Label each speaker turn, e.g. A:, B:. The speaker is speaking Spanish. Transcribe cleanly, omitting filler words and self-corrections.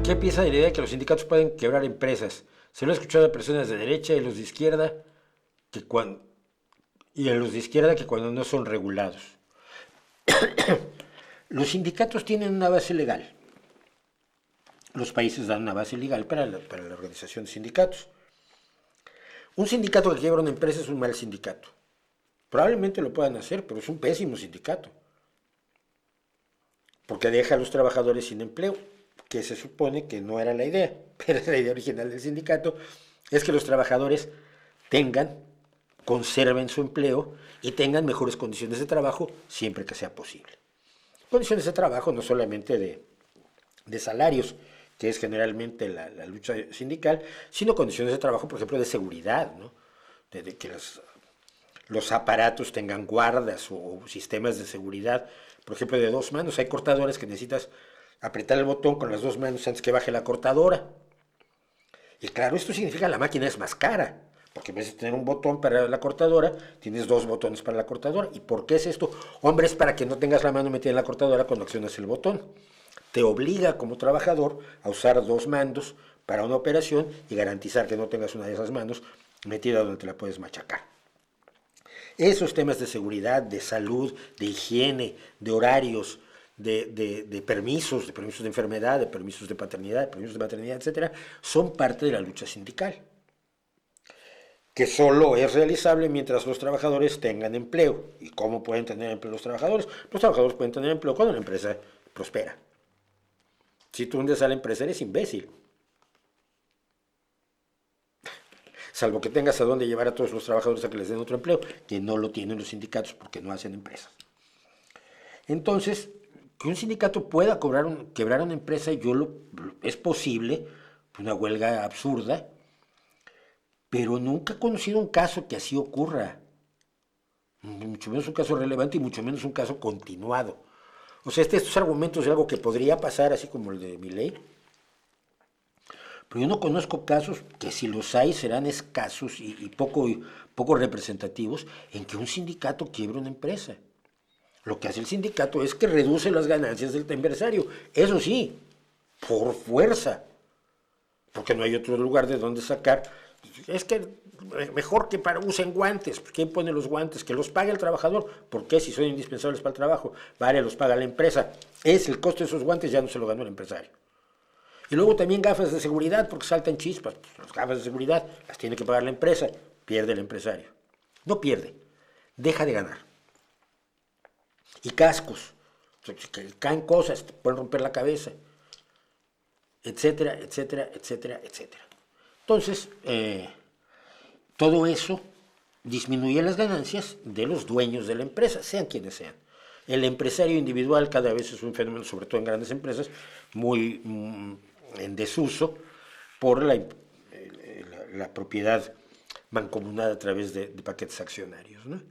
A: ¿Qué piensa de la idea de que los sindicatos pueden quebrar empresas? Se lo he escuchado a personas de derecha y los de izquierda que cuando, y a los de izquierda que cuando no son regulados. Los sindicatos tienen una base legal. Los países dan una base legal para la organización de sindicatos. Un sindicato que quiebra una empresa es un mal sindicato. Probablemente lo puedan hacer, pero es un pésimo sindicato. Porque deja a los trabajadores sin empleo, que se supone que no era la idea, pero la idea original del sindicato es que los trabajadores conserven su empleo y tengan mejores condiciones de trabajo siempre que sea posible. Condiciones de trabajo no solamente de salarios, que es generalmente la lucha sindical, sino condiciones de trabajo, por ejemplo, de seguridad, ¿no? De que los aparatos tengan guardas o sistemas de seguridad, por ejemplo, de dos manos. Hay cortadores que necesitas apretar el botón con las dos manos antes que baje la cortadora. Y claro, esto significa que la máquina es más cara, porque en vez de tener un botón para la cortadora, tienes dos botones para la cortadora. ¿Y por qué es esto? Hombre, es para que no tengas la mano metida en la cortadora cuando accionas el botón. Te obliga como trabajador a usar dos mandos para una operación y garantizar que no tengas una de esas manos metida donde te la puedes machacar. Esos temas de seguridad, de salud, de higiene, de horarios, de permisos de enfermedad, de permisos de paternidad, de permisos de maternidad, etcétera, son parte de la lucha sindical, que solo es realizable mientras los trabajadores tengan empleo. ¿Y cómo pueden tener empleo los trabajadores? Los trabajadores pueden tener empleo cuando la empresa prospera. Si tú hundes a la empresa, eres imbécil. Salvo que tengas a dónde llevar a todos los trabajadores a que les den otro empleo, que no lo tienen los sindicatos porque no hacen empresas. Entonces, que un sindicato pueda quebrar una empresa, es posible, una huelga absurda, pero nunca he conocido un caso que así ocurra. Mucho menos un caso relevante y mucho menos un caso continuado. O sea, estos argumentos de algo que podría pasar, así como el de Milei, pero yo no conozco casos que si los hay serán escasos y poco representativos en que un sindicato quiebre una empresa. Lo que hace el sindicato es que reduce las ganancias del empresario. Eso sí, por fuerza, porque no hay otro lugar de donde sacar. Es que mejor que usen guantes. ¿Quién pone los guantes? Que los pague el trabajador. ¿Por qué? Si son indispensables para el trabajo. Vale, los paga la empresa. Es el costo de esos guantes, ya no se lo ganó el empresario. Y luego también gafas de seguridad, porque saltan chispas. Pues las gafas de seguridad las tiene que pagar la empresa. Pierde el empresario. No pierde, deja de ganar. Y cascos, que caen cosas, te pueden romper la cabeza, etcétera, etcétera, etcétera, etcétera. Entonces, todo eso disminuye las ganancias de los dueños de la empresa, sean quienes sean. El empresario individual cada vez es un fenómeno, sobre todo en grandes empresas, muy en desuso por la propiedad mancomunada a través de paquetes accionarios, ¿no?